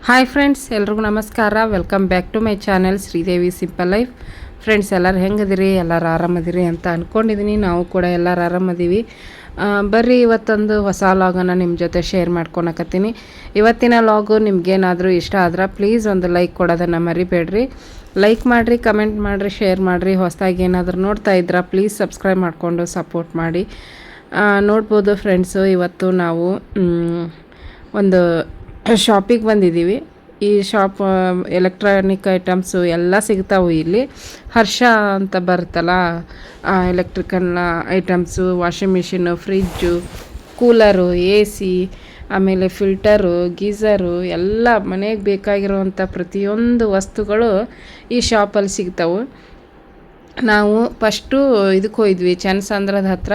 Hi friends, ಎಲ್ರಿಗೂ ನಮಸ್ಕಾರ. Welcome back to my channel Sridevi simple life. Friends, ಎಲ್ಲರೂ ಹೆಂಗದಿರಿ? ಎಲ್ಲರೂ ಆರಾಮದಿರಿ ಅಂತ ಅಂದ್ಕೊಂಡಿದ್ದೀನಿ. ನಾವು ಕೂಡ ಎಲ್ಲರೂ ಆರಾಮದೀವಿ. ಬರ್ರಿ, ಇವತ್ತೊಂದು ಹೊಸ ಲಾಗನ್ನು ನಿಮ್ಮ ಜೊತೆ ಶೇರ್ ಮಾಡ್ಕೊಳಕತ್ತೀನಿ. ಇವತ್ತಿನ ಲಾಗು ನಿಮ್ಗೇನಾದರೂ ಇಷ್ಟ ಆದ್ರೆ ಪ್ಲೀಸ್ ಒಂದು ಲೈಕ್ ಕೊಡೋದನ್ನು ಮರಿಬೇಡ್ರಿ. ಲೈಕ್ ಮಾಡಿರಿ, ಕಮೆಂಟ್ ಮಾಡಿರಿ, ಶೇರ್ ಮಾಡಿರಿ. ಹೊಸದಾಗಿ ಏನಾದರೂ ನೋಡ್ತಾ ಇದ್ರೆ ಪ್ಲೀಸ್ ಸಬ್ಸ್ಕ್ರೈಬ್ ಮಾಡಿಕೊಂಡು ಸಪೋರ್ಟ್ ಮಾಡಿ. ನೋಡ್ಬೋದು ಫ್ರೆಂಡ್ಸು, ಇವತ್ತು ನಾವು ಒಂದು ಶಾಪಿಗೆ ಬಂದಿದ್ದೀವಿ. ಈ ಶಾಪ್ ಎಲೆಕ್ಟ್ರಾನಿಕ್ ಐಟಮ್ಸು ಎಲ್ಲ ಸಿಗ್ತಾವೆ ಇಲ್ಲಿ. ಹರ್ಷ ಅಂತ ಬರುತ್ತಲ್ಲ, electrical items, washing machine, fridge, cooler, A C, ಆಮೇಲೆ ಫಿಲ್ಟರು, ಗೀಝರು ಎಲ್ಲ ಮನೆಗೆ ಬೇಕಾಗಿರುವಂಥ ಪ್ರತಿಯೊಂದು ವಸ್ತುಗಳು ಈ ಶಾಪಲ್ಲಿ ಸಿಗ್ತಾವೆ. ನಾವು ಫಸ್ಟು ಇದಕ್ಕೆ ಹೋಗಿದ್ವಿ, ಚನ್ನಸಂದ್ರದ ಹತ್ರ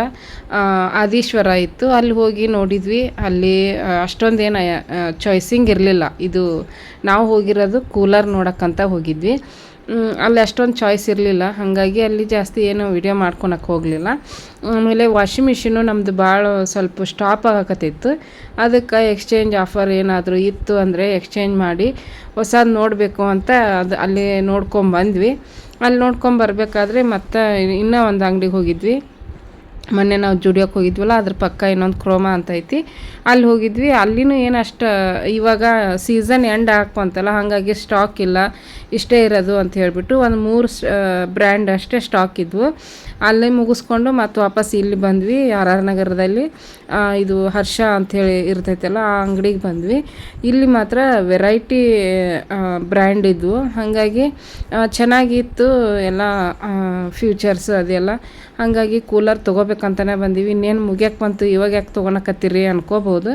ಆದೀಶ್ವರ ಇತ್ತು. ಅಲ್ಲಿ ಹೋಗಿ ನೋಡಿದ್ವಿ. ಅಲ್ಲಿ ಅಷ್ಟೊಂದೇನು ಚಾಯ್ಸಿಂಗ್ ಇರಲಿಲ್ಲ. ಇದು ನಾವು ಹೋಗಿರೋದು ಕೂಲರ್ ನೋಡೋಕ್ಕಂತ ಹೋಗಿದ್ವಿ. ಅಲ್ಲಿ ಅಷ್ಟೊಂದು ಚಾಯ್ಸ್ ಇರಲಿಲ್ಲ, ಹಾಗಾಗಿ ಅಲ್ಲಿ ಜಾಸ್ತಿ ಏನು ವಿಡಿಯೋ ಮಾಡ್ಕೊಳಕ್ಕೆ ಹೋಗಲಿಲ್ಲ. ಆಮೇಲೆ ವಾಷಿಂಗ್ ಮಿಷಿನು ನಮ್ಮದು ಭಾಳ ಸ್ವಲ್ಪ ಸ್ಟಾಪ್ ಆಗಕತ್ತಿತ್ತು. ಅದಕ್ಕೆ ಎಕ್ಸ್ಚೇಂಜ್ ಆಫರ್ ಏನಾದರೂ ಇತ್ತು ಅಂದರೆ ಎಕ್ಸ್ಚೇಂಜ್ ಮಾಡಿ ಹೊಸದು ನೋಡಬೇಕು ಅಂತ ಅಲ್ಲಿ ನೋಡ್ಕೊಂಬಂದ್ವಿ. ಅಲ್ಲಿ ನೋಡ್ಕೊಂಬರ್ಬೇಕಾದ್ರೆ ಮತ್ತು ಇನ್ನೂ ಒಂದು ಅಂಗಡಿಗೆ ಹೋಗಿದ್ವಿ. ಮೊನ್ನೆ ನಾವು ಜುಡಿಯೋಕ್ಕೆ ಹೋಗಿದ್ವಲ್ಲ, ಅದ್ರ ಪಕ್ಕ ಇನ್ನೊಂದು ಕ್ರೋಮಾ ಅಂತ ಐತಿ, ಅಲ್ಲಿ ಹೋಗಿದ್ವಿ. ಅಲ್ಲಿನೂ ಏನು ಅಷ್ಟು ಇವಾಗ ಸೀಸನ್ ಎಂಡ್ ಹಾಕ್ಕೊಂತಲ್ಲ, ಹಾಗಾಗಿ ಸ್ಟಾಕ್ ಇಲ್ಲ, ಇಷ್ಟೇ ಇರೋದು ಅಂತ ಹೇಳಿಬಿಟ್ಟು ಒಂದು 3 ಬ್ರ್ಯಾಂಡ್ ಅಷ್ಟೇ ಸ್ಟಾಕ್ ಇದ್ವು. ಅಲ್ಲೇ ಮುಗಿಸ್ಕೊಂಡು ಮತ್ತು ವಾಪಸ್ ಇಲ್ಲಿ ಬಂದ್ವಿ. ಆರ್ ಆರ್ ನಗರದಲ್ಲಿ ಇದು ಹರ್ಷ ಅಂಥೇಳಿ ಇರ್ತೈತಲ್ಲ, ಆ ಅಂಗಡಿಗೆ ಬಂದ್ವಿ. ಇಲ್ಲಿ ಮಾತ್ರ ವೆರೈಟಿ ಬ್ರ್ಯಾಂಡ್ ಇದ್ವು, ಹಾಗಾಗಿ ಚೆನ್ನಾಗಿತ್ತು ಎಲ್ಲ ಫ್ಯೂಚರ್ಸ್ ಅದೆಲ್ಲ. ಹಾಗಾಗಿ ಕೂಲರ್ ತೊಗೋಬೇಕಂತಲೇ ಬಂದೀವಿ. ಇನ್ನೇನು ಮುಗಿಯಕ್ಕೆ ಬಂತು, ಇವಾಗ ಯಾಕೆ ತೊಗೊಳಕತ್ತೀರಿ ಅನ್ಕೋಬೋದು.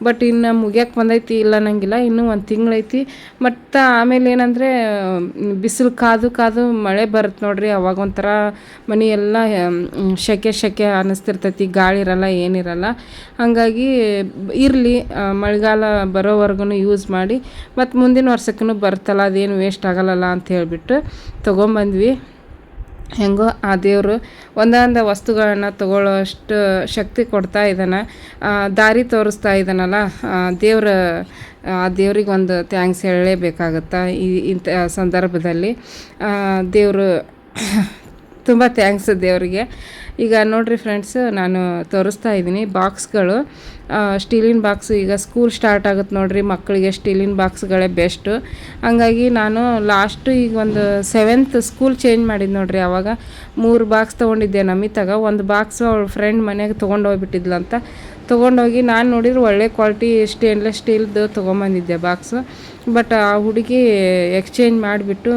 ಬಟ್ ಇನ್ನು ಮುಗಿಯಕ್ಕೆ ಬಂದೈತಿ, ಇಲ್ಲ ಅನ್ನಂಗಿಲ್ಲ, ಇನ್ನೂ ಒಂದು ತಿಂಗಳೈತಿ. ಮತ್ತು ಆಮೇಲೆ ಏನಂದರೆ ಬಿಸಿಲು ಕಾದು ಮಳೆ ಬರುತ್ತೆ ನೋಡ್ರಿ, ಅವಾಗ ಒಂಥರ ಮನೆ ಎಲ್ಲ ಸೆಕೆ ಅನ್ನಿಸ್ತಿರ್ತೈತಿ, ಗಾಳಿ ಇರಲ್ಲ, ಏನಿರಲ್ಲ. ಹಾಗಾಗಿ ಇರಲಿ, ಮಳೆಗಾಲ ಬರೋವರೆಗೂ ಯೂಸ್ ಮಾಡಿ, ಮತ್ತು ಮುಂದಿನ ವರ್ಷಕ್ಕೂ ಬರ್ತಲ್ಲ, ಅದೇನು ವೇಸ್ಟ್ ಆಗಲ್ಲ ಅಂತ ಹೇಳಿಬಿಟ್ಟು ತೊಗೊಂಬಂದ್ವಿ. ಹೆಂಗೋ ಆ ದೇವರು ಒಂದೊಂದು ವಸ್ತುಗಳನ್ನು ತಗೊಳ್ಳೋ ಅಷ್ಟು ಶಕ್ತಿ ಕೊಡ್ತಾ ಇದ್ದಾನೆ, ದಾರಿ ತೋರಿಸ್ತಾ ಇದ್ದಾನಲ್ಲ ಆ ದೇವ್ರಿಗೆ ಒಂದು ಥ್ಯಾಂಕ್ಸ್ ಹೇಳಲೇಬೇಕಾಗುತ್ತಾ ಇಂಥ ಸಂದರ್ಭದಲ್ಲಿ. ದೇವರು ತುಂಬ ಥ್ಯಾಂಕ್ಸ್ ದೇವರಿಗೆ. ಈಗ ನೋಡಿರಿ ಫ್ರೆಂಡ್ಸ್, ನಾನು ತೋರಿಸ್ತಾ ಇದ್ದೀನಿ ಬಾಕ್ಸ್ಗಳು, ಸ್ಟೀಲಿನ ಬಾಕ್ಸು. ಈಗ ಸ್ಕೂಲ್ ಸ್ಟಾರ್ಟ್ ಆಗುತ್ತೆ ನೋಡಿರಿ, ಮಕ್ಕಳಿಗೆ ಸ್ಟೀಲಿನ ಬಾಕ್ಸ್ಗಳೇ ಬೆಸ್ಟು. ಹಂಗಾಗಿ ನಾನು ಲಾಸ್ಟು ಈಗ ಒಂದು 7th ಸ್ಕೂಲ್ ಚೇಂಜ್ ಮಾಡಿದ್ದು ನೋಡಿರಿ, ಆವಾಗ 3 ಬಾಕ್ಸ್ ತೊಗೊಂಡಿದ್ದೆ ನಮಿತಾಗ. ಒಂದು ಬಾಕ್ಸು ಅವಳ ಫ್ರೆಂಡ್ ಮನೆಗೆ ತೊಗೊಂಡೋಗ್ಬಿಟ್ಟಿದ್ಲಂತ. ತೊಗೊಂಡೋಗಿ ನಾನು ನೋಡಿದ್ರೆ ಒಳ್ಳೆ ಕ್ವಾಲಿಟಿ ಸ್ಟೇನ್ಲೆಸ್ ಸ್ಟೀಲ್ದು ತೊಗೊಂಬಂದಿದ್ದೆ ಬಾಕ್ಸು. ಬಟ್ ಆ ಹುಡುಗಿ ಎಕ್ಸ್ಚೇಂಜ್ ಮಾಡಿಬಿಟ್ಟು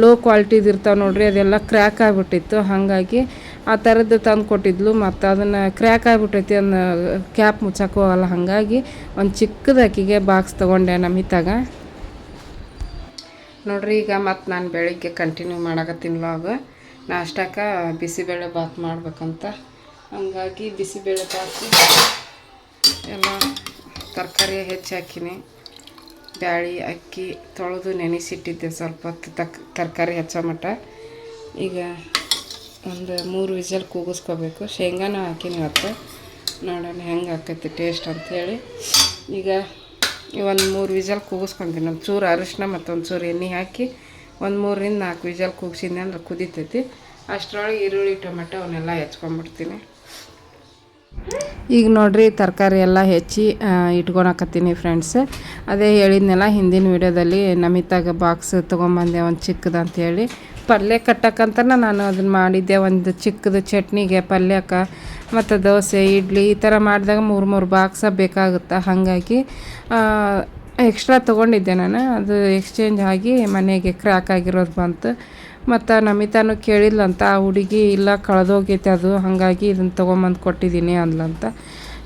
ಲೋ ಕ್ವಾಲಿಟಿದು ಇರ್ತಾವೆ ನೋಡ್ರಿ, ಅದೆಲ್ಲ ಕ್ರ್ಯಾಕ್ ಆಗಿಬಿಟ್ಟಿತ್ತು. ಹಾಗಾಗಿ ಆ ಥರದ್ದು ತಂದು ಕೊಟ್ಟಿದ್ಲು. ಮತ್ತು ಅದನ್ನು ಕ್ರ್ಯಾಕ್ ಆಗಿಬಿಟ್ಟೈತಿ, ಅದನ್ನ ಕ್ಯಾಪ್ ಮುಚ್ಚಕ್ಕೆ ಹೋಗಲ್ಲ. ಹಾಗಾಗಿ ಒಂದು ಚಿಕ್ಕದು ಅಕ್ಕಿಗೆ ಬಾಕ್ಸ್ ತೊಗೊಂಡೆ ನಮಿತಾಗ. ನೋಡ್ರಿ, ಈಗ ಮತ್ತು ನಾನು ಬೆಳಿಗ್ಗೆ ಕಂಟಿನ್ಯೂ ಮಾಡಕತ್ತೀನಿ ವ್ಲಾಗ್. ನಾಷ್ಟಕ್ಕೆ ಬಿಸಿಬೇಳೆ ಬಾತ್ ಮಾಡ್ಬೇಕಂತ, ಹಾಗಾಗಿ ಬಿಸಿಬೇಳೆ ಬಾತ್ ಎಲ್ಲ ತರಕಾರಿ ಹೆಚ್ಚು ಹಾಕಿನಿ. ಬ್ಯಾಳಿ ಅಕ್ಕಿ ತೊಳೆದು ನೆನೆಸಿಟ್ಟಿದ್ದೆ ಸ್ವಲ್ಪ ಹೊತ್ತು, ತರಕಾರಿ ಹೆಚ್ಚೋ ಮಟ್ಟ. ಈಗ ಒಂದು 3 ವಿಸಲ್ ಕೂಗಿಸ್ಕೋಬೇಕು. ಶೇಂಗಾನೂ ಹಾಕಿನಿ ಇವತ್ತು, ನೋಡೋಣ ಹೆಂಗೆ ಆಕೈತಿ ಟೇಸ್ಟ್ ಅಂಥೇಳಿ. ಈಗ ಒಂದು 3 ವಿಸಲ್ ಕೂಗಿಸ್ಕೊತೀನಿ. ಒಂದು ಚೂರು ಅರಿಶಿನ ಮತ್ತು ಒಂದು ಚೂರು ಎಣ್ಣೆ ಹಾಕಿ ಒಂದು 3 ರಿಂದ 4 ವಿಸಲ್ ಕೂಗಿಸಿದ್ನಿ ಅಂದ್ರೆ ಕುದಿತೈತಿ. ಅಷ್ಟರೊಳಗೆ ಈರುಳ್ಳಿ ಟೊಮೆಟೊ ಅವನ್ನೆಲ್ಲ ಹೆಚ್ಕೊಂಡ್ಬಿಡ್ತೀನಿ. ಈಗ ನೋಡ್ರಿ, ತರಕಾರಿ ಎಲ್ಲ ಹೆಚ್ಚಿ ಇಟ್ಕೊಳಕತ್ತೀನಿ ಫ್ರೆಂಡ್ಸ್. ಅದೇ ಹೇಳಿದ್ನೆಲ್ಲ ಹಿಂದಿನ ವಿಡಿಯೋದಲ್ಲಿ, ನಮಿತಾಗ ಬಾಕ್ಸ್ ತೊಗೊಂಬಂದೆ ಒಂದು ಚಿಕ್ಕದು ಅಂಥೇಳಿ. ಪಲ್ಯ ಕಟ್ಟಕ್ಕಂತ ನಾನು ಅದನ್ನು ಮಾಡಿದ್ದೆ. ಒಂದು ಚಿಕ್ಕದು ಚಟ್ನಿಗೆ, ಪಲ್ಯಕ್ಕೆ, ಮತ್ತು ದೋಸೆ, ಇಡ್ಲಿ ಈ ಥರ ಮಾಡಿದಾಗ 3 ಬಾಕ್ಸ ಬೇಕಾಗುತ್ತೆ. ಹಾಗಾಗಿ ಎಕ್ಸ್ಟ್ರಾ ತೊಗೊಂಡಿದ್ದೆ ನಾನು. ಅದು ಎಕ್ಸ್ಚೇಂಜ್ ಆಗಿ ಮನೆಗೆ ಕ್ರ್ಯಾಕ್ ಆಗಿರೋದು ಬಂತು. ಮತ್ತು ನಮಿತಾನು ಕೇಳಿಲ್ಲಂತ ಆ ಹುಡುಗಿ, ಇಲ್ಲ ಕಳೆದೋಗೈತೆ ಅದು, ಹಾಗಾಗಿ ಇದನ್ನು ತೊಗೊಂಬಂದು ಕೊಟ್ಟಿದ್ದೀನಿ ಅಂದ್ಲಂತ.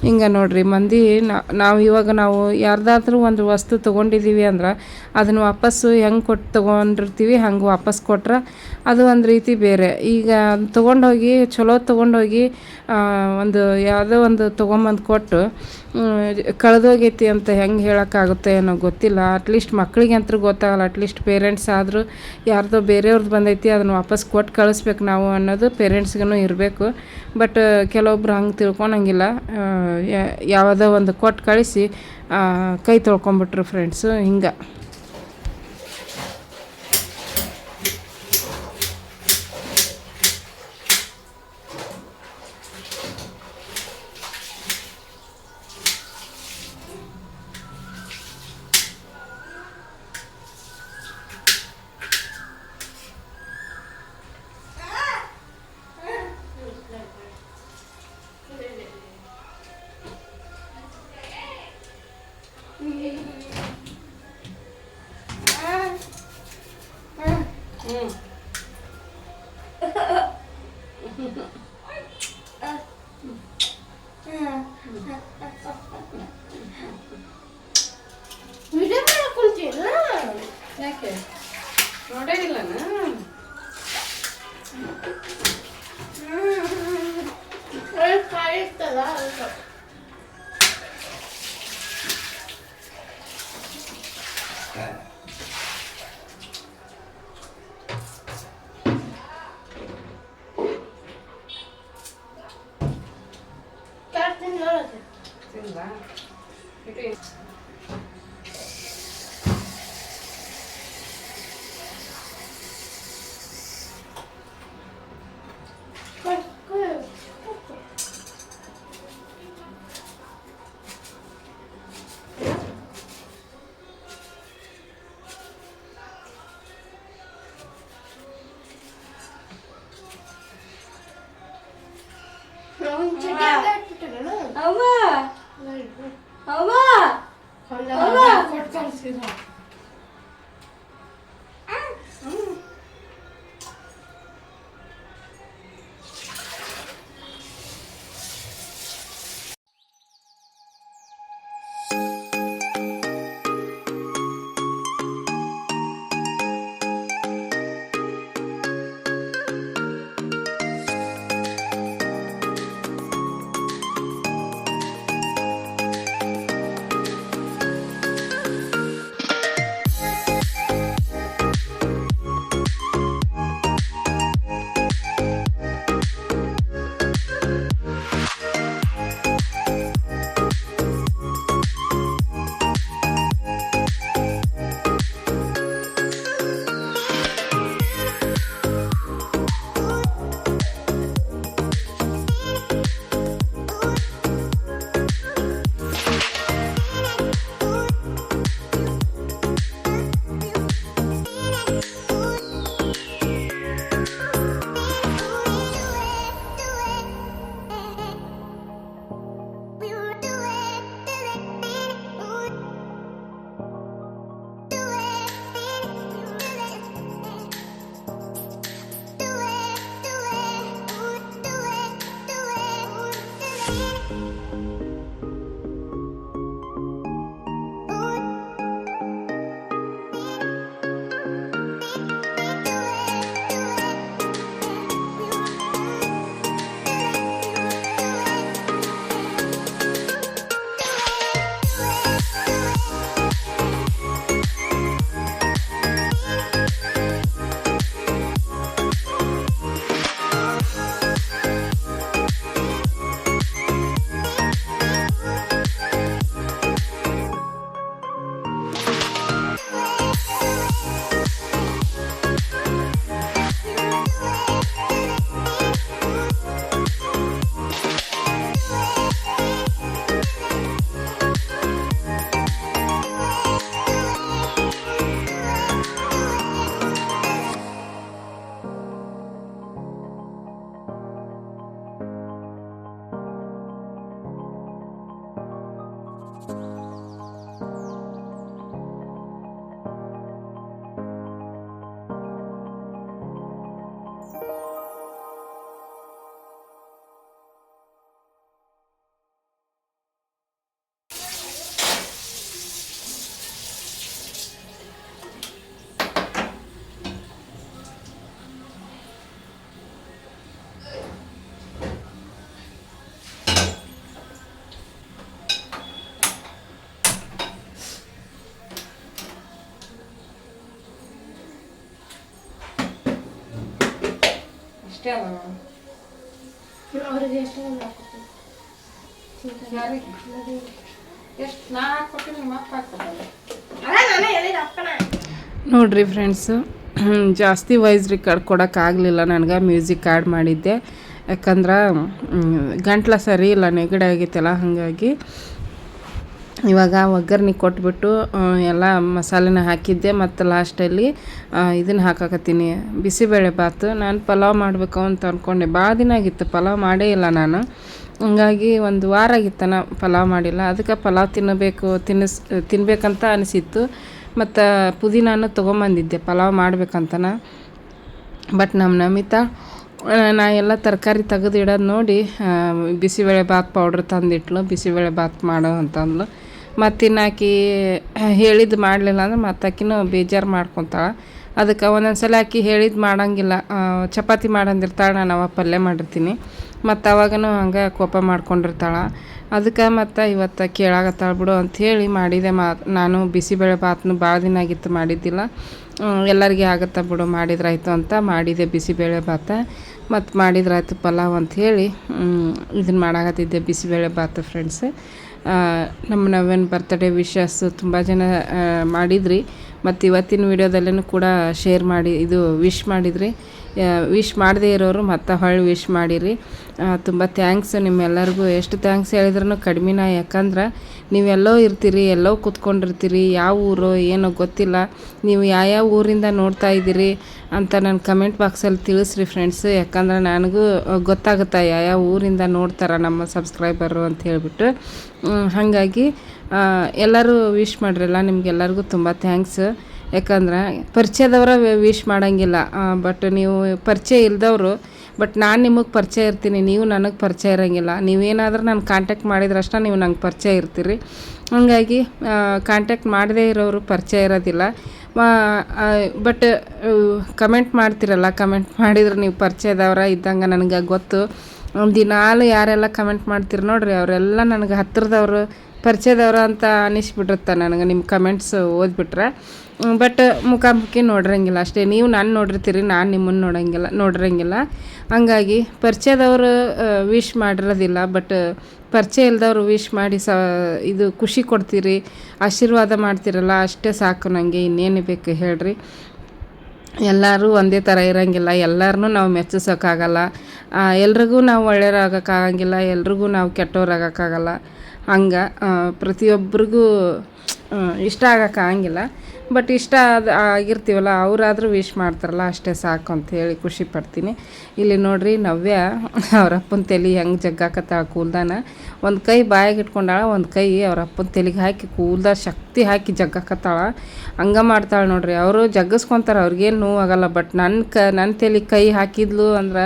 ಹಿಂಗೆ ನೋಡಿರಿ ಮಂದಿ, ನಾವು ಯಾರ್ದಾದ್ರೂ ಒಂದು ವಸ್ತು ತೊಗೊಂಡಿದ್ದೀವಿ ಅಂದ್ರೆ ಅದನ್ನು ವಾಪಸ್ಸು ಹೆಂಗೆ ಕೊಟ್ಟು ತೊಗೊಂಡಿರ್ತೀವಿ, ಹಂಗೆ ವಾಪಸ್ ಕೊಟ್ರೆ ಅದು ಒಂದು ರೀತಿ ಬೇರೆ. ಈಗ ತೊಗೊಂಡೋಗಿ ಚಲೋ ತೊಗೊಂಡೋಗಿ ಒಂದು ಯಾವುದೋ ಒಂದು ತೊಗೊಂಬಂದು ಕೊಟ್ಟು ಕಳೆದೋಗೈತಿ ಅಂತ ಹೆಂಗೆ ಹೇಳೋಕ್ಕಾಗುತ್ತೆ ಏನೋ ಗೊತ್ತಿಲ್ಲ. ಅಟ್ಲೀಸ್ಟ್ ಮಕ್ಕಳಿಗೆ ಅಂತೂ ಗೊತ್ತಾಗಲ್ಲ, ಅಟ್ಲೀಸ್ಟ್ ಪೇರೆಂಟ್ಸ್ ಆದರೂ ಯಾರ್ದೋ ಬೇರೆಯವ್ರದ್ದು ಬಂದೈತಿ ಅದನ್ನು ವಾಪಸ್ ಕೊಟ್ಟು ಕಳಿಸ್ಬೇಕು ನಾವು ಅನ್ನೋದು ಪೇರೆಂಟ್ಸ್ಗೂ ಇರಬೇಕು. ಬಟ್ ಕೆಲವೊಬ್ರು ಹಂಗೆ ತಿಳ್ಕೊಳಂಗಿಲ್ಲ. ಯಾವುದೋ ಒಂದು ಕೊಟ್ಟು ಕಳಿಸಿ ಕೈ ತೊಳ್ಕೊಂಬಿಟ್ರು ಫ್ರೆಂಡ್ಸು. ಹಿಂಗೆ ಯಾಕೆ ನೋಡೇನಿಲ್ಲನ? ತಿಂದ ಅಷ್ಟೇ ಅಲ್ಲ ಅವರಿಗೆ ಎಷ್ಟು ಹಾಕೋತೀನಿ ಯಾರಿಗೆ ಎಷ್ಟು ನಾ ಹಾಕ್ಕೊಟ್ಟು ನಿಮ್ಮ ಅಪ್ಪ ಹಾಕ್ತಾರೆ ನೋಡಿರಿ ಫ್ರೆಂಡ್ಸು. ಜಾಸ್ತಿ ವಾಯ್ಸ್ ರೆಕಾರ್ಡ್ ಕೊಡೋಕ್ಕಾಗಲಿಲ್ಲ ನನಗೆ, ಮ್ಯೂಸಿಕ್ ಆ್ಯಡ್ ಮಾಡಿದ್ದೆ. ಯಾಕಂದ್ರೆ ಗಂಟ್ಲು ಸರಿ ಇಲ್ಲ, ನೆಗಡಿ ಆಗೈತಲ್ಲ, ಹಾಗಾಗಿ ಇವಾಗ ಒಗ್ಗರಣೆ ಕೊಟ್ಬಿಟ್ಟು ಎಲ್ಲ ಮಸಾಲೆನ ಹಾಕಿದ್ದೆ. ಮತ್ತು ಲಾಸ್ಟಲ್ಲಿ ಇದನ್ನು ಹಾಕಕತ್ತೀನಿ, ಬಿಸಿಬೇಳೆ ಬಾತು. ನಾನು ಪಲಾವ್ ಮಾಡಬೇಕು ಅಂತ ಅಂದ್ಕೊಂಡೆ, ಭಾಳ ದಿನ ಆಗಿತ್ತು ಪಲಾವ್ ಮಾಡೇ ಇಲ್ಲ ನಾನು. ಹಂಗಾಗಿ ಒಂದು ವಾರ ಆಗಿತ್ತು ಪಲಾವ್ ಮಾಡಿಲ್ಲ. ಅದಕ್ಕೆ ಪಲಾವ್ ತಿನ್ಬೇಕಂತ ಅನಿಸಿತ್ತು. ಮತ್ತು ಪುದೀನಾನು ತೊಗೊಂಬಂದಿದ್ದೆ ಪಲಾವ್ ಮಾಡ್ಬೇಕಂತನ. ಬಟ್ ನಮ್ಮ ನಮಿತಾ ನಾ ಎಲ್ಲ ತರಕಾರಿ ತೆಗೆದು ಇಡೋದು ನೋಡಿ ಬಿಸಿಬೇಳೆ ಬಾತ್ ಪೌಡ್ರ್ ತಂದಿಟ್ಲು, ಬಿಸಿಬೇಳೆ ಬಾತ್ ಮಾಡೋ ಅಂತಂದ್ಲು. ಮತ್ತು ಇನ್ನಾಕಿ ಹೇಳಿದ್ದು ಮಾಡಲಿಲ್ಲ ಅಂದ್ರೆ ಮತ್ತು ಆಕಿನೂ ಬೇಜಾರು ಮಾಡ್ಕೊತಾಳೆ. ಅದಕ್ಕೆ ಒಂದೊಂದು ಸಲ ಆಕಿ ಹೇಳಿದ್ದು ಮಾಡೋಂಗಿಲ್ಲ. ಚಪಾತಿ ಮಾಡಂದಿರ್ತಾಳೆ, ನಾನು ಅವಾಗ ಪಲ್ಯ ಮಾಡಿರ್ತೀನಿ. ಮತ್ತು ಅವಾಗೂ ಹಂಗೆ ಕೋಪ ಮಾಡ್ಕೊಂಡಿರ್ತಾಳೆ. ಅದಕ್ಕೆ ಮತ್ತು ಇವತ್ತು ಕೇಳಾಗತ್ತಾಳೆ ಬಿಡು ಅಂಥೇಳಿ ಮಾಡಿದೆ. ನಾನು ಬಿಸಿಬೇಳೆ ಬಾತ್ನು ಭಾಳ ದಿನ ಆಗಿತ್ತು ಮಾಡಿದ್ದಿಲ್ಲ. ಎಲ್ಲರಿಗೆ ಆಗುತ್ತಾ ಬಿಡು, ಮಾಡಿದ್ರಾಯ್ತು ಅಂತ ಮಾಡಿದೆ ಬಿಸಿಬೇಳೆ ಬಾತ. ಮತ್ತು ಮಾಡಿದ್ರಾಯ್ತು ಪಲಾವ್ ಅಂಥೇಳಿ ಇದನ್ನು ಮಾಡಾಕತ್ತಿದ್ದೆ ಬಿಸಿಬೇಳೆ ಬಾತು ಫ್ರೆಂಡ್ಸ್. ನಮ್ಮ ನವ್ಯನ ಬರ್ತ್ಡೇ ವಿಶಸ್ ತುಂಬ ಜನ ಮಾಡಿದ್ರಿ. ಮತ್ತು ಇವತ್ತಿನ ವೀಡಿಯೋದಲ್ಲೂ ಕೂಡ ಶೇರ್ ಮಾಡಿ ವಿಶ್ ಮಾಡಿದ್ರಿ. ವಿಶ್ ಮಾಡದೇ ಇರೋರು ಮತ್ತು ಹೊಳ್ಳಿ ವಿಶ್ ಮಾಡಿರಿ. ತುಂಬ ಥ್ಯಾಂಕ್ಸ್ ನಿಮ್ಮೆಲ್ಲರಿಗೂ. ಎಷ್ಟು ಥ್ಯಾಂಕ್ಸ್ ಹೇಳಿದ್ರೂ ಕಡಿಮೆನ. ಯಾಕಂದ್ರೆ ನೀವೆಲ್ಲೋ ಇರ್ತೀರಿ, ಎಲ್ಲೋ ಕೂತ್ಕೊಂಡಿರ್ತೀರಿ, ಯಾವ ಊರು ಏನೋ ಗೊತ್ತಿಲ್ಲ. ನೀವು ಯಾವ್ಯಾವ ಊರಿಂದ ನೋಡ್ತಾ ಇದ್ದೀರಿ ಅಂತ ನನ್ನ ಕಮೆಂಟ್ ಬಾಕ್ಸಲ್ಲಿ ತಿಳಿಸ್ರಿ ಫ್ರೆಂಡ್ಸ್. ಯಾಕಂದ್ರೆ ನನಗೂ ಗೊತ್ತಾಗುತ್ತೆ ಯಾವ್ಯಾವ ಊರಿಂದ ನೋಡ್ತಾರೆ ನಮ್ಮ ಸಬ್ಸ್ಕ್ರೈಬರು ಅಂತ ಹೇಳ್ಬಿಟ್ಟು. ಹಾಗಾಗಿ ಎಲ್ಲರೂ ವಿಶ್ ಮಾಡಿರಲ್ಲ, ನಿಮಗೆಲ್ಲರಿಗೂ ತುಂಬ ಥ್ಯಾಂಕ್ಸ್. ಯಾಕಂದ್ರೆ ಪರಿಚಯದವರ ವಿಶ್ ಮಾಡೋಂಗಿಲ್ಲ, ಬಟ್ ನೀವು ಪರಿಚಯ ಇಲ್ದವರು. ಬಟ್ ನಾನು ನಿಮಗೆ ಪರಿಚಯ ಇರ್ತೀನಿ, ನೀವು ನನಗೆ ಪರಿಚಯ ಇರೋಂಗಿಲ್ಲ. ನೀವೇನಾದರೂ ನಾನು ಕಾಂಟ್ಯಾಕ್ಟ್ ಮಾಡಿದ್ರಷ್ಟೇ ನೀವು ನಂಗೆ ಪರಿಚಯ ಇರ್ತೀರಿ. ಹಾಗಾಗಿ ಕಾಂಟ್ಯಾಕ್ಟ್ ಮಾಡದೇ ಇರೋರು ಪರಿಚಯ ಇರೋದಿಲ್ಲ. ಬಟ್ ಕಮೆಂಟ್ ಮಾಡ್ತಿರಲ್ಲ, ಕಮೆಂಟ್ ಮಾಡಿದ್ರೆ ನೀವು ಪರಿಚಯದವರ ಇದ್ದಂಗೆ ನನಗೆ ಗೊತ್ತು. ದಿನಾಲು ಯಾರೆಲ್ಲ ಕಮೆಂಟ್ ಮಾಡ್ತೀರಿ ನೋಡಿರಿ, ಅವರೆಲ್ಲ ನನಗೆ ಹತ್ತಿರದವರು, ಪರಿಚಯದವರು ಅಂತ ಅನ್ನಿಸ್ಬಿಟ್ಟಿರುತ್ತೆ ನನಗೆ ನಿಮ್ಮ ಕಮೆಂಟ್ಸ್ ಓದ್ಬಿಟ್ರೆ. ಬಟ್ ಮುಖಾಮುಖಿ ನೋಡಿರಂಗಿಲ್ಲ ಅಷ್ಟೇ. ನೀವು ನಾನು ನೋಡಿರ್ತೀರಿ, ನಾನು ನಿಮ್ಮನ್ನು ನೋಡಿರಂಗಿಲ್ಲ. ಹಂಗಾಗಿ ಪರಿಚಯದವರು ವಿಶ್ ಮಾಡಿರೋದಿಲ್ಲ. ಬಟ್ ಪರಿಚಯ ಇಲ್ದವರು ವಿಶ್ ಮಾಡಿ ಇದು ಖುಷಿ ಕೊಡ್ತೀರಿ, ಆಶೀರ್ವಾದ ಮಾಡ್ತೀರಲ್ಲ, ಅಷ್ಟೇ ಸಾಕು ನನಗೆ. ಇನ್ನೇನು ಬೇಕು ಹೇಳ್ರಿ. ಎಲ್ಲರೂ ಒಂದೇ ಥರ ಇರೋಂಗಿಲ್ಲ, ಎಲ್ಲರನ್ನೂ ನಾವು ಮೆಚ್ಚಿಸೋಕ್ಕಾಗಲ್ಲ. ಎಲ್ರಿಗೂ ನಾವು ಒಳ್ಳೆಯವ್ರಾಗಕ್ಕಾಗಂಗಿಲ್ಲ, ಎಲ್ರಿಗೂ ನಾವು ಕೆಟ್ಟವ್ರಾಗಕ್ಕಾಗಲ್ಲ. ಹಂಗೆ ಪ್ರತಿಯೊಬ್ಬರಿಗೂ ಇಷ್ಟ ಆಗೋಕ್ಕಾಗಂಗಿಲ್ಲ. ಬಟ್ ಇಷ್ಟ ಆಗಿರ್ತೀವಲ್ಲ, ಅವರಾದರೂ ವಿಶ್ ಮಾಡ್ತಾರಲ್ಲ, ಅಷ್ಟೇ ಸಾಕು ಅಂಥೇಳಿ ಖುಷಿ ಪಡ್ತೀನಿ. ಇಲ್ಲಿ ನೋಡಿರಿ ನವ್ಯ ಅವ್ರ ಅಪ್ಪನ ತಲೆ ಹೆಂಗೆ ಜಗ್ಗಾಕತ್ತಾಳ ಕೂಲ್ದಾನ. ಒಂದು ಕೈ ಬಾಯಾಗಿ ಇಟ್ಕೊಂಡಾಳ, ಒಂದು ಕೈ ಅವ್ರ ಅಪ್ಪನ ತಲೆಗೆ ಹಾಕಿ ಕೂಲ್ದ ಶಕ್ತಿ ಹಾಕಿ ಜಗ್ಗಾಕತ್ತಾಳ. ಹಂಗೆ ಮಾಡ್ತಾಳೆ ನೋಡಿರಿ. ಅವರು ಜಗ್ಗಿಸ್ಕೊತಾರೆ, ಅವ್ರಿಗೇನು ನೋವಾಗಲ್ಲ. ಬಟ್ ನನ್ನ ತಲೆಗೆ ಕೈ ಹಾಕಿದ್ಲು ಅಂದ್ರೆ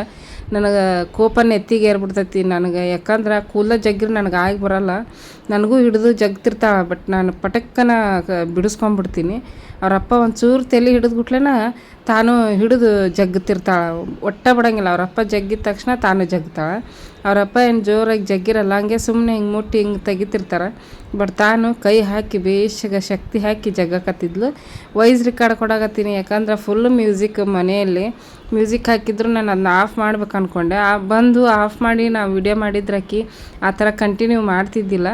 ನನಗೆ ಕೋಪ ನೆತ್ತಿಗೆ ಏರ್ಬಿಡ್ತೈತಿ ನನಗೆ. ಯಾಕಂದ್ರೆ ಕೂದಲ ಜಗ್ಗಿರಿ ನನಗೆ ಆಗಿ ಬರೋಲ್ಲ, ನನಗೂ ಹಿಡಿದು ಜಗ್ತಿರ್ತಾಳೆ. ಬಟ್ ನಾನು ಪಟಕ್ಕನ ಬಿಡಿಸ್ಕೊಂಬಿಡ್ತೀನಿ. ಅವರಪ್ಪ ಒಂಚೂರು ತಲೆ ಹಿಡಿದ್ಬಿಟ್ಲೇನ ತಾನು ಹಿಡಿದು ಜಗ್ತಿರ್ತಾಳೆ, ಒಟ್ಟ ಬಿಡೋಂಗಿಲ್ಲ. ಅವರಪ್ಪ ಜಗ್ಗಿದ ತಕ್ಷಣ ತಾನು ಜಗ್ತಾಳೆ. ಅವರಪ್ಪ ಏನು ಜೋರಾಗಿ ಜಗ್ಗಿರಲ್ಲ, ಹಂಗೆ ಸುಮ್ಮನೆ ಹಿಂಗೆ ಮುಟ್ಟಿ ಹಿಂಗೆ ತೆಗಿತಿರ್ತಾರೆ. ಬಟ್ ತಾನು ಕೈ ಹಾಕಿ ಬೇಷಗ ಶಕ್ತಿ ಹಾಕಿ ಜಗ್ಗಕತ್ತಿದ್ಲು. ವಾಯ್ಸ್ ರೆಕಾರ್ಡ್ ಕೊಡಕತ್ತೀನಿ, ಯಾಕಂದ್ರೆ ಫುಲ್ ಮ್ಯೂಸಿಕ್ ಮನೆಯಲ್ಲಿ ಮ್ಯೂಸಿಕ್ ಹಾಕಿದ್ರು ನಾನು ಅದನ್ನ ಆಫ್ ಮಾಡ್ಬೇಕು ಅಂದ್ಕೊಂಡೆ. ಬಂದು ಆಫ್ ಮಾಡಿ ನಾವು ವಿಡಿಯೋ ಮಾಡಿದ್ರಾಕಿ ಆ ಥರ ಕಂಟಿನ್ಯೂ ಮಾಡ್ತಿದ್ದಿಲ್ಲ.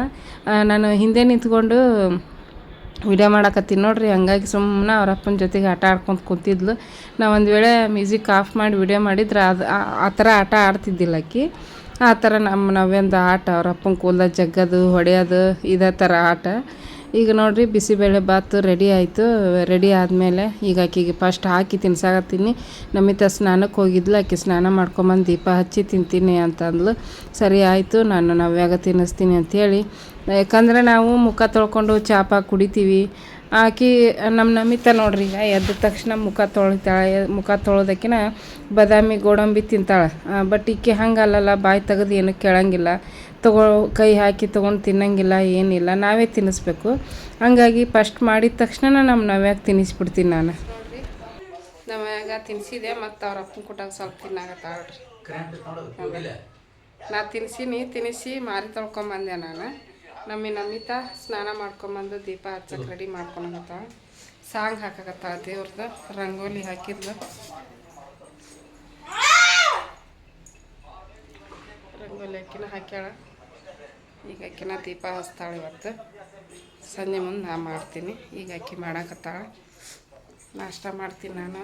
ನಾನು ಹಿಂದೆ ನಿಂತ್ಕೊಂಡು ವಿಡಿಯೋ ಮಾಡಕತ್ತೀನಿ ನೋಡ್ರಿ. ಹಂಗಾಗಿ ಸುಮ್ಮನೆ ಅವ್ರ ಅಪ್ಪನ ಜೊತೆಗೆ ಆಟ ಆಡ್ಕೊತ ಕೂತಿದ್ಲು. ನಾವು ಒಂದು ವೇಳೆ ಮ್ಯೂಸಿಕ್ ಆಫ್ ಮಾಡಿ ವಿಡಿಯೋ ಮಾಡಿದ್ರೆ ಅದು ಆ ಥರ ಆಟ ಆಡ್ತಿದ್ದಿಲ್ಲ ಆಕಿ. ಆ ಥರ ನಾವೊಂದು ಆಟ ಅವ್ರ ಅಪ್ಪನ ಕೂದಲ ಜಗ್ಗೋದು ಹೊಡೆಯೋದು ಇದೇ ಥರ ಆಟ. ಈಗ ನೋಡಿರಿ ಬಿಸಿಬೇಳೆ ಬಾತು ರೆಡಿ ಆಯಿತು. ರೆಡಿ ಆದಮೇಲೆ ಈಗ ಆಕಿಗೆ ಫಸ್ಟ್ ಹಾಕಿ ತಿನ್ಸಾಕತ್ತೀನಿ. ನಮಿತಾ ಸ್ನಾನಕ್ಕೆ ಹೋಗಿದ್ಲು, ಆಕೆ ಸ್ನಾನ ಮಾಡ್ಕೊಂಬಂದು ದೀಪ ಹಚ್ಚಿ ತಿಂತೀನಿ ಅಂತಂದ್ಲು. ಸರಿ ಆಯಿತು, ನಾನು ನವ್ಯಾಗ ತಿನ್ನಿಸ್ತೀನಿ ಅಂಥೇಳಿ. ಯಾಕಂದರೆ ನಾವು ಮುಖ ತೊಳ್ಕೊಂಡು ಚಾಪ ಕುಡಿತೀವಿ. ಆಕಿ ನಮ್ಮ ನಮಿತಾ ನೋಡ್ರಿ ಈಗ ಎದ್ದ ತಕ್ಷಣ ಮುಖ ತೊಳಿತಾಳೆ. ಮುಖ ತೊಳೆದಕ್ಕಿನ ಬಾದಾಮಿ ಗೋಡಂಬಿ ತಿಂತಾಳೆ. ಬಟ್ ಈಕೆ ಹಂಗಲ್ಲ, ಬಾಯಿ ತೆಗೆದು ಏನೂ ಕೇಳಂಗಿಲ್ಲ, ಕೈ ಹಾಕಿ ತೊಗೊಂಡು ತಿನ್ನಂಗಿಲ್ಲ, ಏನಿಲ್ಲ, ನಾವೇ ತಿನ್ನಿಸ್ಬೇಕು. ಹಂಗಾಗಿ ಫಸ್ಟ್ ಮಾಡಿದ ತಕ್ಷಣ ನಮ್ಮ ನವ್ಯಾಗ ತಿನ್ನಿಸ್ಬಿಡ್ತೀನಿ ನಾನು. ನೋಡಿರಿ ನವ್ಯಾಗ ತಿನ್ನಿಸಿದೆ, ಮತ್ತು ಅವ್ರ ಅಪ್ಪನ ಕೊಟ್ಟಾಗ ಸ್ವಲ್ಪ ತಿನ್ನಾಗತ್ತಾಳ್ರಿ. ನಾ ತಿನ್ನಿಸಿ ಮಾರಿ ತೊಳ್ಕೊಂಬಂದೆ ನಾನು. ನಮಿತಾ ಸ್ನಾನ ಮಾಡ್ಕೊಂಬಂದು ದೀಪ ಹಚ್ಚಕ್ಕೆ ರೆಡಿ ಮಾಡ್ಕೊಳಕತ್ತಾಳ. ಸಾಂಗ್ ಹಾಕಕತ್ತಾಳ ದೇವ್ರದ್ದು. ರಂಗೋಲಿ ಹಾಕಿದ್ಲು, ರಂಗೋಲಿ ಹಾಕ್ಯಾಳ. ಈಗ ಆಕಿನ ದೀಪ ಹಚ್ತಾಳೆ ಇವತ್ತು. ಸಂಜೆ ಮುಂದೆ ನಾ ಮಾಡ್ತೀನಿ. ಈಗ ಅಕ್ಕಿ ಮಾಡಾಕತ್ತಾಳೆ. ನಾಷ್ಟ ಮಾಡ್ತೀನಿ ನಾನು.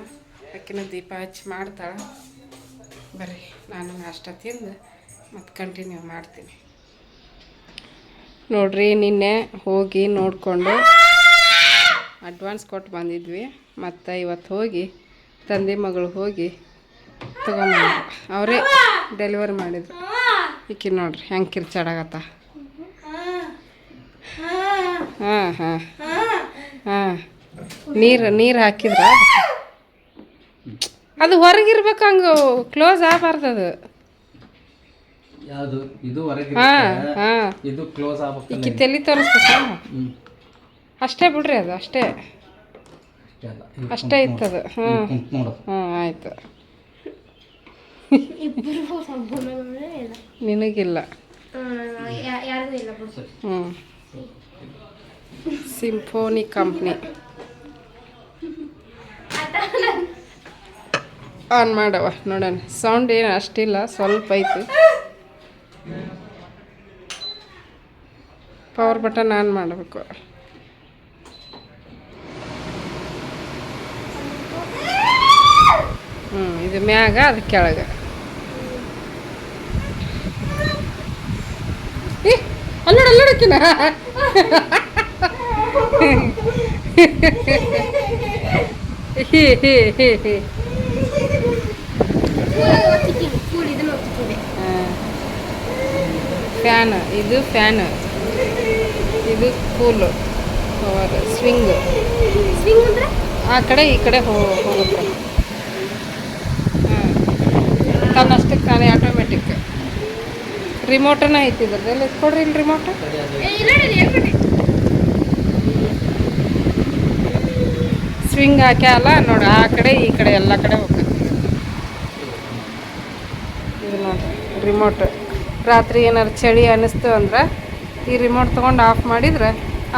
ಆಕಿನ ದೀಪ ಹಚ್ಚಿ ಮಾಡ್ತಾಳೆ. ಬರ್ರಿ ನಾನು ನಾಷ್ಟ ತಿಂದು ಮತ್ತು ಕಂಟಿನ್ಯೂ ಮಾಡ್ತೀನಿ. ನೋಡ್ರಿ ನಿನ್ನೆ ಹೋಗಿ ನೋಡಿಕೊಂಡು ಅಡ್ವಾನ್ಸ್ ಕೊಟ್ಟು ಬಂದಿದ್ವಿ. ಮತ್ತು ಇವತ್ತು ಹೋಗಿ ತಂದೆ ಮಗಳು ಹೋಗಿ ತೊಗೊಂಬಂದ್ರು. ಅವರೇ ಡೆಲಿವರಿ ಮಾಡಿದ್ರು. ಈಕಿ ನೋಡ್ರಿ ಹೆಂಗೆ ಕಿರ್ಚಾಡಾಗತ್ತ. ಹಾಂ ಹಾಂ ಹಾಂ ನೀರು ಹಾಕಿದ್ರ ಅದು ಹೊರಗಿರ್ಬೇಕು, ಹಂಗೆ ಕ್ಲೋಸ್ ಆಗಬಾರ್ದು ಅದು. ಹಾಂ ಹಾಂ ಈಕಿ ತಲೆ ತೋರಿಸ್ಬೇಕ ಅಷ್ಟೇ ಬಿಡ್ರಿ, ಅದು ಅಷ್ಟೇ ಅಷ್ಟೇ ಇತ್ತದು. ಹಾಂ ಹಾಂ ಆಯಿತು. ನಿನಗಿಲ್ಲ. ಹ್ಞೂ ಸಿಂಫೋನಿ ಕಂಪ್ನಿ ಆನ್ ಮಾಡವ ನೋಡೋಣ. ಸೌಂಡ್ ಏನು ಅಷ್ಟಿಲ್ಲ, ಸ್ವಲ್ಪ ಐತಿ. ಪವರ್ ಬಟನ್ ಆನ್ ಮಾಡಬೇಕು. ಇದು ಮ್ಯಾಗ, ಅದು ಕೆಳಗೆ. ಅಲ್ಲೋಡಕ್ಕಿನ ಫ್ಯಾನ್, ಇದು ಫ್ಯಾನ್, ಇದು ಕೂಲು, ಪವರ್ ಸ್ವಿಂಗ್. ಆ ಕಡೆ ಈ ಕಡೆ ಹೋಗುತ್ತೆ. ಹಾಂ ತನ್ನಷ್ಟಕ್ಕೆ ತಾನೇ ಆಟೋಮೆಟಿಕ್. ರಿಮೋಟನ ಐತಿದ್ರದ್ದು ಎಲ್ಲ ಕೊಡ್ರಿ. ಇಲ್ಲಿ ರಿಮೋಟ್ ಸ್ವಿಂಗ್ ಹಾಕ್ಯಲ್ಲ ನೋಡಿ, ಆ ಕಡೆ ಈ ಕಡೆ ಎಲ್ಲ ಕಡೆ ಹೋಗ್ತೈತಿ. ಇದು ನೋಡ್ರಿ ರಿಮೋಟ್. ರಾತ್ರಿ ಏನಾರು ಚಳಿ ಅನ್ನಿಸ್ತು ಅಂದ್ರೆ ಈ ರಿಮೋಟ್ ತೊಗೊಂಡು ಆಫ್ ಮಾಡಿದ್ರೆ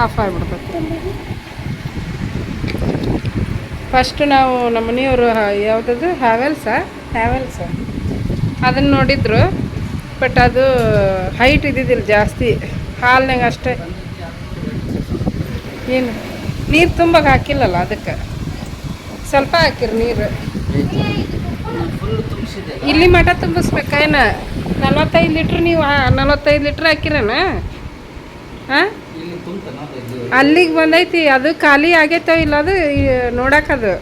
ಆಫ್ ಆಗಿಬಿಡ್ತೈತಿ. ಫಸ್ಟ್ ನಾವು ನಮ್ಮ ಮನೆಯವರು ಯಾವುದದು ಹ್ಯಾವೆಲ್ಸ ಅದನ್ನು ನೋಡಿದ್ರು. ಬಟ್ ಅದು ಹೈಟ್ ಇದ್ದಿದ್ದಿಲ್ಲ ಜಾಸ್ತಿ, ಹಾಲ್ನಾಗ ಅಷ್ಟೇ. ಏನು ನೀರು ತುಂಬಾಗ ಹಾಕಿಲ್ಲಲ್ಲ, ಅದಕ್ಕೆ ಸ್ವಲ್ಪ ಹಾಕಿರಿ ನೀರು. ಇಲ್ಲಿ ಮಠ ತುಂಬಿಸ್ಬೇಕೇನ? 45 ಲೀಟ್ರ್ ನೀವು 45 ಲೀಟ್ರ್ ಹಾಕಿರೇನ? ಹಾಂ ಅಲ್ಲಿಗೆ ಬಂದೈತಿ. ಅದು ಖಾಲಿ ಆಗೈತೋ ಇಲ್ಲ ಅದು ನೋಡಕ್ಕದು.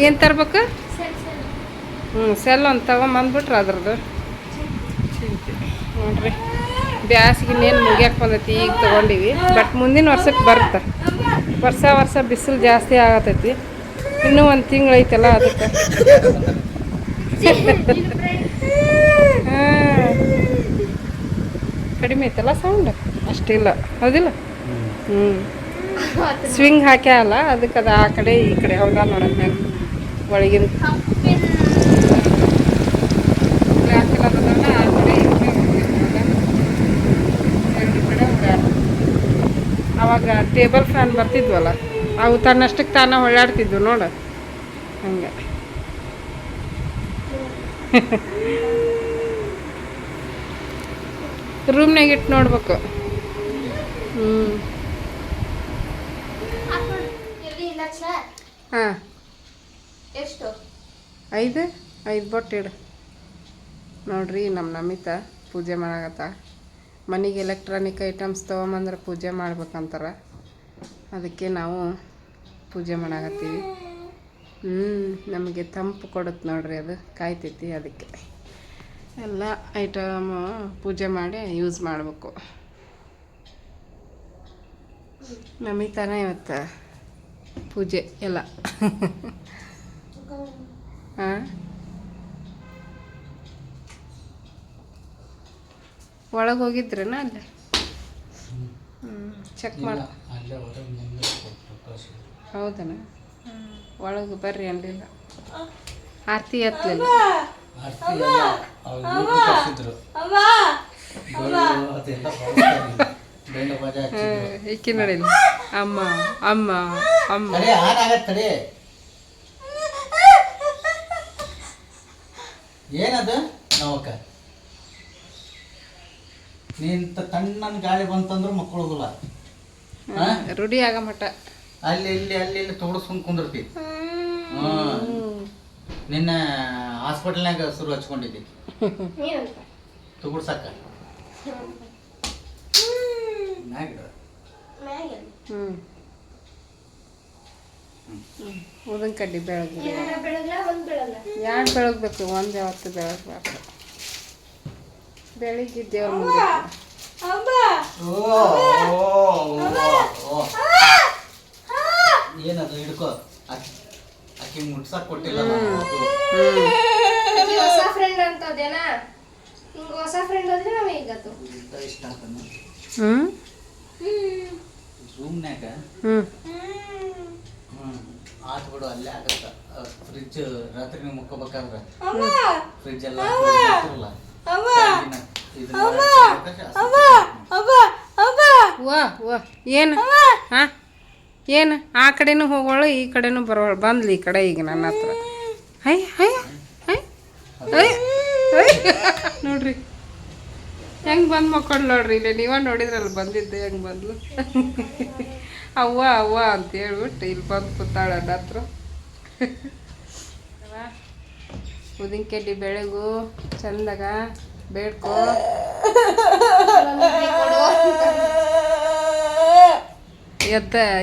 ಏನು ತರ್ಬೇಕು? ಸೆಲ್ ಒಂದು ತಗೊಂಬಂದ್ಬಿಟ್ರೆ ಅದ್ರದ್ದು ನೋಡ್ರಿ. ಬ್ಯಾಸಿಗಿನ್ನೇನು ಮುಗಿಯಕ್ಕೆ ಬಂದೈತಿ, ಈಗ ತೊಗೊಂಡಿವಿ. ಬಟ್ ಮುಂದಿನ ವರ್ಷಕ್ಕೆ ಬರುತ್ತೆ. ವರ್ಷ ಬಿಸಿಲು ಜಾಸ್ತಿ ಆಗತೈತಿ. ಇನ್ನೂ 1 ತಿಂಗಳು ಐತಲ್ಲ, ಅದಕ್ಕೆ. ಹಾಂ ಕಡಿಮೆ ಐತಲ್ಲ ಸೌಂಡ್, ಅಷ್ಟಿಲ್ಲ ಹೌದಿಲ್ಲ? ಸ್ವಿಂಗ್ ಹಾಕ್ಯಲ್ಲ, ಅದಕ್ಕೆ ಅದು ಆ ಕಡೆ ಈ ಕಡೆ ಹೌದಾ ನೋಡೋಣ. ಒಳಗಿನ ಅವಾಗ ಟೇಬಲ್ ಫ್ಯಾನ್ ಬರ್ತಿದ್ವಲ್ಲ, ಅವು ತನ್ನಷ್ಟಕ್ಕೆ ತಾನ ಹೊಳ್ಳಾಡ್ತಿದ್ವು ನೋಡು, ಹಂಗೆ. ರೂಮ್ನಾಗ ಇಟ್ಟು ನೋಡ್ಬೇಕು. ಹಾಂ ಎಷ್ಟು? 5 ಬೊಟ್ಟು ಇಡು. ನೋಡ್ರಿ ನಮ್ಮ ನಮಿತಾ ಪೂಜೆ ಮಾಡಾಕತ್ತ. ಮನೆಗೆ ಎಲೆಕ್ಟ್ರಾನಿಕ್ ಐಟಮ್ಸ್ ತೊಗೊಂಬಂದ್ರೆ ಪೂಜೆ ಮಾಡ್ಬೇಕಂತಾರೆ. ಅದಕ್ಕೆ ನಾವು ಪೂಜೆ ಮಾಡಾಕತ್ತೀವಿ. ನಮಗೆ ತಂಪು ಕೊಡುತ್ತೆ ನೋಡ್ರಿ, ಅದು ಕಾಯ್ತೈತಿ. ಅದಕ್ಕೆ ಎಲ್ಲ ಐಟಮ್ ಪೂಜೆ ಮಾಡಿ ಯೂಸ್ ಮಾಡಬೇಕು. ನಮಿತಾನೆ ಇವತ್ತು ಪೂಜೆ ಎಲ್ಲ. ಹಾಂ ಒಳಗೆ ಹೋಗಿದ್ರೇನ ಅಲ್ಲೇ? ಚೆಕ್ ಮಾಡಿ. ಹೌದನ? ಒಳಗೆ ಬರ್ರಿ ಅಲ್ಲಿಲ್ಲ. ಆರತಿ ಎತ್ತಲಿಲ್ಲ. ಈಕಿ ನೋಡಿಲ್ಲ. ಅಮ್ಮ ಅಮ್ಮ ಅಮ್ಮ ಏನದು ನವಕ್ಕ ನಿಂತ ತಣ್ಣನ ಗಾಳಿ ಬಂತಂದ್ರೆ ಮಕ್ಕಳೋದಿಲ್ಲ ರೂಢಿ ಆಗ ಮಟ ಅಲ್ಲಿ ಇಲ್ಲಿ ಅಲ್ಲಿ ಇಲ್ಲಿ ತೋಡಿಸ್ಕೊಂಡು ಕುಂದಿರ್ತಿ ನಿನ್ನ ಹಾಸ್ಪಿಟಲ್ನಾಗ ಶುರು ಹಚ್ಕೊಂಡಿದ್ದಿ ತುಗುಡ್ಸಕ್ಕ ಉದಿನ ಕಡ್ಡಿ ಬೆಳಗ್ಗೆ ಯಾರು ಬೆಳಗ್ಬೇಕು ಒಂದು ಯಾವತ್ತು ಬೆಳಗ್ಬಾರ್ದು ಬೆಳಿಗ್ಗೆ ದೇವ್ರ ಮುಂದೆ ಏನದು ಹಿಡ್ಕೋ ಆಕಿ ಮುಟ್ಸಕ್ ಕೊಟ್ಟಿಲ್ಲ ಹೊಸ ಫ್ರೆಂಡ್ ಅಂತದೇನಾ ಹಿಂಗ ಹೊಸ ಫ್ರೆಂಡ್ ಅಂದ್ರೆ ನಾವ್ ಈಗತ್ತು ಇಷ್ಟ ಆತನ ಹ್ಮ್ ರೂಮ್ನ್ಯಾಗ ಆತ್ ಬಿಡು ಅಲ್ಲೇ ಆಗತ್ತ ಫ್ರಿಜ್ ರಾತ್ರಿ ನೀವು ಮುಕ್ಕೋಬೇಕಾದ್ರೆ ಫ್ರಿಜ್ ಎಲ್ಲ ಇರಲ್ಲ ಏನು ಹಾಂ ಏನು ಆ ಕಡೆನೂ ಹೋಗೋಳು ಈ ಕಡೆನೂ ಬರೋಳು ಬಂದ್ಲಿ ಈ ಕಡೆ ಈಗ ನನ್ನ ಹತ್ರ ಹೈ ಹೈ ಹೈ ಹೈ ನೋಡ್ರಿ ಹೆಂಗೆ ಬಂದು ಮಕ್ಕೊಂಡು ನೋಡ್ರಿ ಇಲ್ಲಿ ನೀವ ನೋಡಿದ್ರಲ್ಲ ಬಂದಿದ್ದೆ ಹೆಂಗೆ ಬಂದ್ಲು ಅವ್ವ ಅವ್ವ ಅಂತ ಹೇಳ್ಬಿಟ್ಟು ಇಲ್ಲಿ ಬಂದು ಕೂತಾಳ ನನ್ನ ಹತ್ರ ಉದಿನ ಕಡ್ಡಿ ಬೆಳಗು ಚಂದಾಗ ಬೇಡ್ಕೋ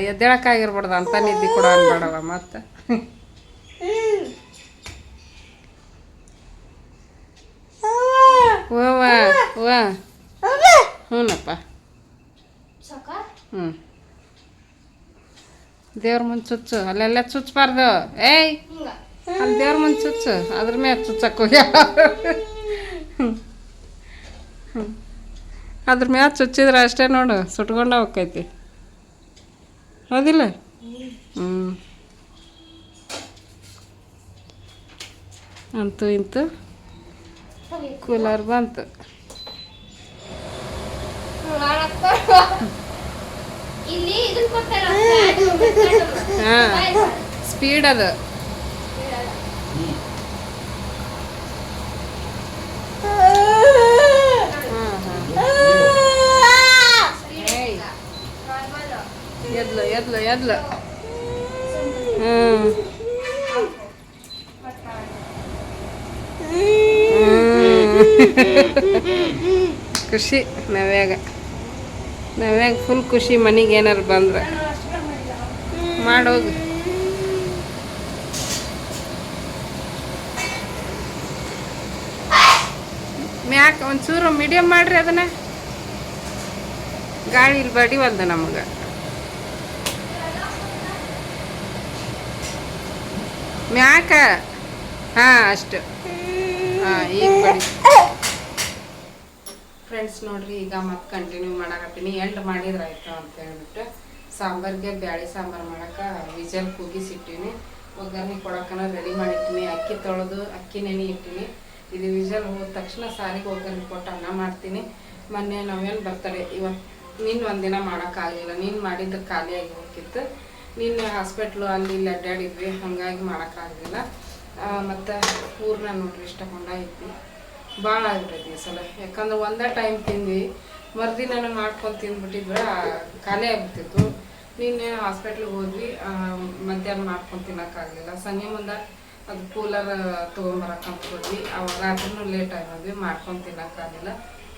ಎದ್ದೇಳಕ್ಕಾಗಿರ್ಬಾರ್ದು ಅಂತ ನಿದ್ದೆ ಕೊಡ ಅನ್ಬೇಡವ ಮತ್ತೆ ಓವ ಓವ ಹ್ಞೂನಪ್ಪ ಹ್ಞೂ ದೇವ್ರ ಮುಂದೆ ಚುಚ್ಚು ಅಲ್ಲೆಲ್ಲ ಚುಚ್ಚಬಾರ್ದು ಏಯ್ ಅಲ್ಲಿ ದೇವ್ರ ಮುಂದೆ ಚುಚ್ಚು ಅದ್ರ ಮೇಲೆ ಚುಚ್ಚಕ್ಕೆ ಹೋಗ್ಯಾವ ಅದ್ರ ಮ್ಯಾಲ ಚುಚ್ಚಿದ್ರೆ ಅಷ್ಟೇ ನೋಡು ಸುಟ್ಕೊಂಡ ಹೋಗ್ತೈತಿ ಹೌದಿಲ್ಲ ಅಂತೂ ಇಂತು ಕೂಲರ್ ಬಂತು ಹಾಂ ಸ್ಪೀಡ್ ಅದು ಎದ್ಲು ಎದ್ಲು ಎದ್ಲು ಖುಷಿ ನವ್ಯಾಗ ಫುಲ್ ಖುಷಿ ಮನೆಗೆ ಏನಾರು ಬಂದ್ರೆ ಮಾಡೋದು ಮ್ಯಾಕ್ ಒಂಚೂರು ಮೀಡಿಯಮ್ ಮಾಡ್ರಿ ಅದನ್ನ ಗಾಳಿ ಇಲ್ಲಿ ಬಡಿವಲ್ದು ನಮಗೆ ಮ್ಯಾಕ ಹಾಂ ಅಷ್ಟು ಹಾಂ ಈಗ ಬಡಿ ಫ್ರೆಂಡ್ಸ್ ನೋಡ್ರಿ ಈಗ ಮತ್ತೆ ಕಂಟಿನ್ಯೂ ಮಾಡಕತ್ತೀನಿ ಎಂಡ್ ಮಾಡಿದ್ರಾಯ್ತು ಅಂತ ಹೇಳ್ಬಿಟ್ಟು ಸಾಂಬಾರಿಗೆ ಬ್ಯಾಳಿ ಸಾಂಬಾರು ಮಾಡಕ್ಕೆ ವಿಜಲ್ ಕೂಗಿಸಿಟ್ಟಿನಿ ಒಗ್ಗರಣೆ ಕೊಡೋಕನ ರೆಡಿ ಮಾಡಿಟ್ಟಿನಿ ಅಕ್ಕಿ ತೊಳೆದು ಅಕ್ಕಿ ನೆನೆ ಇಟ್ಟಿನಿ ಇದು ವಿಜಲ್ ಹೋದ ತಕ್ಷಣ ಸಾರಿಗೆ ಒಗ್ಗರಣೆ ಕೊಟ್ಟು ಅನ್ನ ಮಾಡ್ತೀನಿ ಮೊನ್ನೆ ನಾವೇನು ಬರ್ತಾರೆ ಇವತ್ತು ನಿನ್ನ ಒಂದಿನ ಮಾಡೋಕ್ಕಾಗಲಿಲ್ಲ ನೀನು ಮಾಡಿದ್ದು ಖಾಲಿಯಾಗಿ ಹೋಗಿತ್ತು ನಿನ್ನೆ ಹಾಸ್ಪಿಟ್ಲು ಅಲ್ಲಿ ಇಲ್ಲಿ ಅಡ್ಡಾಡಿದ್ವಿ ಹಾಗಾಗಿ ಮಾಡೋಕ್ಕಾಗಲಿಲ್ಲ ಮತ್ತು ಊರನ್ನ ನೋಡ್ರಿ ಇಷ್ಟ ಕೊಂಡಾಗಿತ್ತು ಭಾಳ ಆಗ್ಬಿಟ್ಟೈತಿ ಈ ಸಲ ಯಾಕಂದ್ರೆ ಒಂದೇ ಟೈಮ್ ತಿಂದ್ವಿ ಮರುದಿನ ಮಾಡ್ಕೊಂಡು ತಿಂದ್ಬಿಟ್ಟಿದ್ರೆ ಖಾಲಿ ಆಗ್ಬಿಡ್ತಿತ್ತು ನಿನ್ನೆ ಹಾಸ್ಪಿಟ್ಲಿಗೆ ಹೋದ್ವಿ ಮಧ್ಯಾಹ್ನ ಮಾಡ್ಕೊಂಡು ತಿನ್ನೋಕ್ಕಾಗಲಿಲ್ಲ ಸಂಜೆ ಮುಂದೆ ಅದು ಕೂಲರ್ ತೊಗೊಂಬರಕ್ಕಂತ ಹೋದ್ವಿ ಅವಾಗ ರಾತ್ರಿನೂ ಲೇಟ್ ಆಗೋದ್ವಿ ಮಾಡ್ಕೊಂಡು ತಿನ್ನೋಕ್ಕಾಗಲಿಲ್ಲ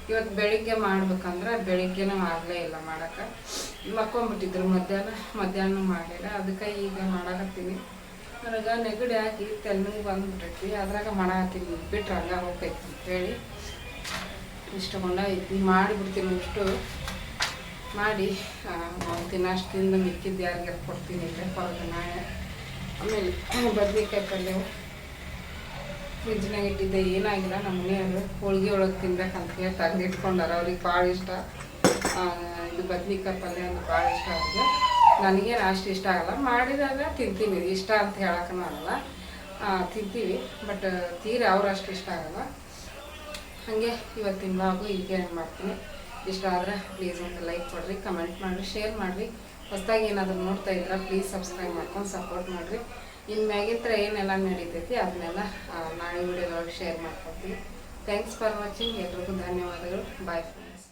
ಇವತ್ತು ಬೆಳಿಗ್ಗೆ ಮಾಡ್ಬೇಕಂದ್ರೆ ಬೆಳಿಗ್ಗೆನೂ ಆಗಲೇ ಇಲ್ಲ ಮಾಡೋಕ್ಕೆ ಮಕ್ಕೊಂಬಿಟ್ಟಿದ್ರು ಮಧ್ಯಾಹ್ನ ಮಾಡಲಿಲ್ಲ ಅದಕ್ಕೆ ಈಗ ಮಾಡಕತ್ತೀನಿ ನನಗೆ ನೆಗಡಿ ಹಾಕಿ ತೆಲ್ನಿಗೆ ಬಂದುಬಿಟ್ಟೈತಿ ಅದ್ರಾಗ ಮಾಡಕತ್ತೀನಿ ಬಿಟ್ರೆ ಹಂಗೆ ಹೋಗ್ತೈತಿ ಅಂತೇಳಿ ಇಷ್ಟಕೊಂಡೈತಿ ಮಾಡಿಬಿಡ್ತೀನಿ ಇಷ್ಟು ಮಾಡಿ ತಿನ್ನಷ್ಟು ತಿಂದು ಮಿಕ್ಕಿದ್ದು ಯಾರಿಗಾರ ಕೊಡ್ತೀನಿ ಇಲ್ಲೇ ಹೊರಗೆ ನಾಳೆ ಆಮೇಲೆ ಬದ್ನೆಕಾಯಿ ಪಲ್ಯ ಫ್ರಿಜ್ನಾಗ ಇಟ್ಟಿದ್ದೆ ಏನಾಗಿಲ್ಲ ನಮ್ಮ ಮನೆಯವರು ಹೋಳಿಗೆ ಒಳಗೆ ತಿನ್ಬೇಕಂತ ಹೇಳಿ ತೆಗೆದಿಟ್ಕೊಂಡಾರ ಅವ್ರಿಗೆ ಭಾಳ ಇಷ್ಟ ಇದು ಬದ್ನಿಕಾಯಿ ಪಲ್ಯ ಅಂದ್ರೆ ಭಾಳ ಇಷ್ಟ ಅವ್ರಿಗೆ ನನಗೇನು ಅಷ್ಟು ಇಷ್ಟ ಆಗಲ್ಲ ಮಾಡಿದಾಗ ತಿಂತೀವಿ ಇಷ್ಟ ಅಂತ ಹೇಳಕ್ಕೂ ಆಗಲ್ಲ ತಿಂತೀವಿ ಬಟ್ ತೀರ ಅವ್ರು ಅಷ್ಟು ಇಷ್ಟ ಆಗಲ್ಲ ಹಾಗೆ ಇವತ್ತಿನ ಬ್ಲಾಗು ಹೀಗೆ ಮಾಡ್ತೀನಿ ಇಷ್ಟ ಆದರೆ ಪ್ಲೀಸ್ ಒಂದು ಲೈಕ್ ಕೊಡಿರಿ ಕಮೆಂಟ್ ಮಾಡಿರಿ ಶೇರ್ ಮಾಡಿರಿ ಹೊಸದಾಗಿ ಏನಾದರೂ ನೋಡ್ತಾ ಇದ್ರೆ ಪ್ಲೀಸ್ ಸಬ್ಸ್ಕ್ರೈಬ್ ಮಾಡ್ಕೊಂಡು ಸಪೋರ್ಟ್ ಮಾಡಿರಿ ಇನ್ನು ಮ್ಯಾಗಿಂತ್ರ ಏನೆಲ್ಲ ನಡೀತೈತಿ ಅದನ್ನೆಲ್ಲ ನಾಳೆ ವಿಡಿಯೋದೊಳಗೆ ಶೇರ್ ಮಾಡ್ಕೊತೀವಿ. Thanks for watching. ಎಲ್ರಿಗೂ ಧನ್ಯವಾದಗಳು. Bye friends.